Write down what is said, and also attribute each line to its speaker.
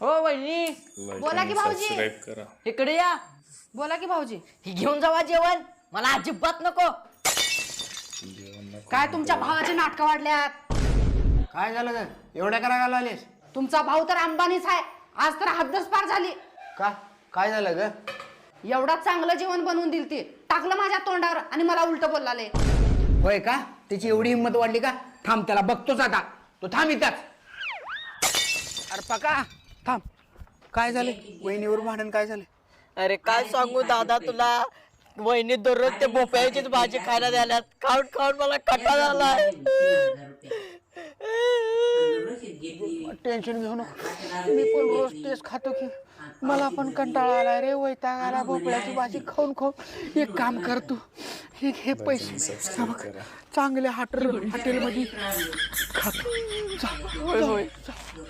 Speaker 1: हो वहिनी.
Speaker 2: बोला की भाऊजी.
Speaker 3: सबस्क्राईब करा.
Speaker 1: इकडे या.
Speaker 2: बोला की भाऊजी.
Speaker 1: ही घेऊन जावा जेवण. मला अजिबात नको.
Speaker 2: काय तुमच्या भावाचे नाटक वाढल्यात?
Speaker 4: काय झालं ग एवढ्या करायला आलीस?
Speaker 2: तुमचा भाऊ तर अंबानीच आहे. आज तर हद्दच पार झाली.
Speaker 4: का काय झालं ग?
Speaker 2: एवढा चांगलं जेवण बनवून दिल ती टाकलं माझ्या तोंडावर आणि मला उलट बोललाले.
Speaker 4: होय का? तिची एवढी हिंमत वाढली का? थांब त्याला बघतोच आता. तो थांब इथंच. अरे पका थांब. काय झालं? वहिनीवर भांडण काय झालं?
Speaker 1: अरे काय सांगू दादा तुला. वहिनी दररोज ते भोपळ्याचीच भाजी खायला द्यायला. खाऊन खाऊन मला कंटाळा आलाय.
Speaker 4: टेन्शन घेऊ नको. मी पण रोज तेच खातो की. मला पण कंटाळा आला रे. वैताग आला भोपळ्याची भाजी खाऊन खाऊन. एक काम कर तू. हे पैसे चांगल्या हॉटेलमध्ये खातो.